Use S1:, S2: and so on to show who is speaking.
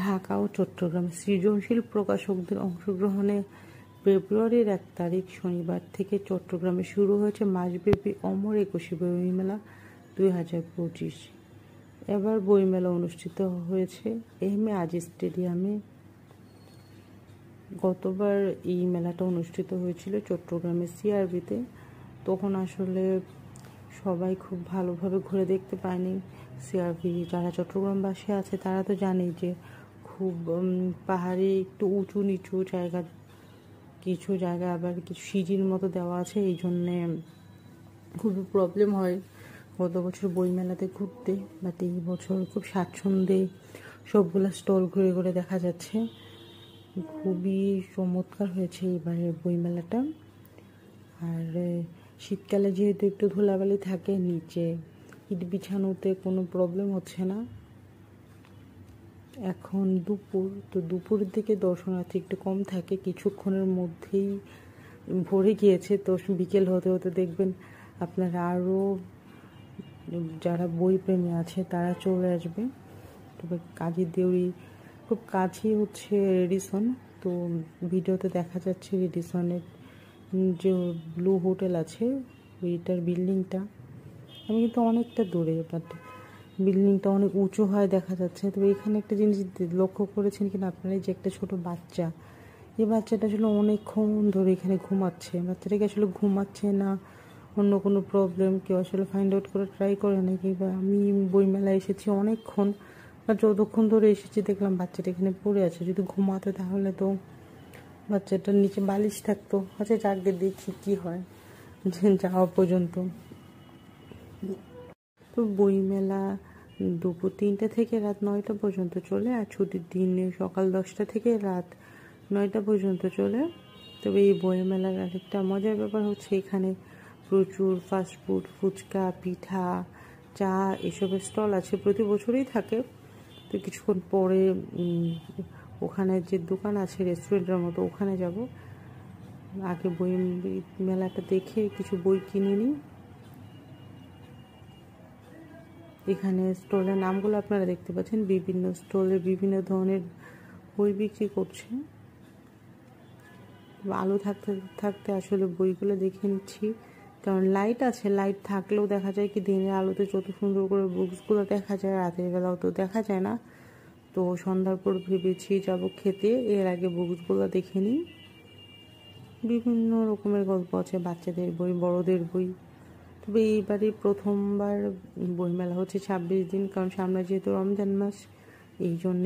S1: ঢাকা ও চট্টগ্রামে সৃজনশীল প্রকাশকদের অংশগ্রহণে ফেব্রুয়ারির 1 তারিখ শনিবার থেকে চট্টগ্রামে শুরু হয়েছে মাসব্যাপী অমর একুশে বইমেলা 2025। এবার বইমেলা অনুষ্ঠিত হয়েছে আজিজ স্টেডিয়ামে। গতবার এই মেলাটা অনুষ্ঠিত হয়েছিল চট্টগ্রামের সিআরবিতে। তখন আসলে সবাই খুব ভালোভাবে ঘুরে দেখতে পায়নি। সিআরবি যারা চট্টগ্রামবাসী আছে তারা তো জানেই যে খুব পাহাড়ি একটু উঁচু নিচু জায়গা, কিছু জায়গা আবার কিছু সিঁড়ির মতো দেওয়া আছে, এই জন্যে খুবই প্রবলেম হয় গত বছর বইমেলাতে ঘুরতে। বাট এই বছর খুব স্বাচ্ছন্দ্যে সবগুলো স্টল ঘুরে ঘুরে দেখা যাচ্ছে। খুবই চমৎকার হয়েছে এবারের বইমেলাটা। আর শীতকালে যেহেতু একটু ধুলাবালি থাকে, নিচে ইট বিছানোতে কোনো প্রবলেম হচ্ছে না। এখন দুপুর, তো দুপুরের দিকে দর্শনার্থী একটু কম থাকে, কিছুক্ষণের মধ্যেই ভরে গিয়েছে। তো বিকেল হতে হতে দেখবেন আপনারা আরও যারা বই প্রেমী আছে তারা চলে আসবে। তবে কাজী দেউরি খুব কাছেই হচ্ছে রেডিসন, তো ভিডিওতে দেখা যাচ্ছে রেডিসনের যে ব্লু হোটেল আছে ওইটার বিল্ডিংটা। আমি কিন্তু অনেকটা দূরে, বাট বিল্ডিংটা অনেক উঁচু হয় দেখা যাচ্ছে। তবে এখানে একটা জিনিস লক্ষ্য করেছেন কিনা আপনারা, যে একটা ছোট বাচ্চা, এই বাচ্চাটা আসলে অনেকক্ষণ ধরে এখানে ঘুমাচ্ছে। বাচ্চাটাকে আসলে ঘুমাচ্ছে না অন্য কোনো প্রবলেম কেউ আসলে ফাইন্ড আউট করে ট্রাই করে নাকি। বা আমি বইমেলায় এসেছি অনেকক্ষণ, বা যতক্ষণ ধরে এসেছি দেখলাম বাচ্চাটা এখানে পড়ে আছে। যদি ঘুমাতে তাহলে তো বাচ্চাটার নিচে বালিশ থাকতো। আচ্ছা যাকে দেখি কি হয় যাওয়া পর্যন্ত। তো বইমেলা দুপুর 3টা থেকে রাত 9টা পর্যন্ত চলে, আর ছুটির দিনে সকাল 10টা থেকে রাত 9টা পর্যন্ত চলে। তবে এই বইমেলার আরেকটা মজার ব্যাপার হচ্ছে এখানে প্রচুর ফাস্টফুড, ফুচকা, পিঠা, চা এসবের স্টল আছে, প্রতি বছরই থাকে। তো কিছুক্ষণ পরে ওখানে যে দোকান আছে রেস্টুরেন্টের মতো, ওখানে যাব। আগে বই মেলাটা দেখে কিছু বই কিনে নিই। এখানে স্টলের নামগুলো আপনারা দেখতে পাচ্ছেন, বিভিন্ন স্টলে বিভিন্ন ধরনের বই বিক্রি করছে। আলো থাকতে থাকতে আসলে বইগুলো দেখে নিচ্ছি, কারণ লাইট আছে। লাইট থাকলেও দেখা যায় কি দিনের আলোতে যত সুন্দর করে বুকসগুলো দেখা যায়, রাতের বেলাও তো দেখা যায় না। তো সন্ধ্যার পর ভেবেছি যাব খেতে, এর আগে বুকসগুলো দেখে নিই। বিভিন্ন রকমের গল্প আছে, বাচ্চাদের বই, বড়দের বই। তবে এইবারই প্রথমবার বইমেলা হচ্ছে 26 দিন, কারণ সামনে যেহেতু রমজান মাস, এই জন্য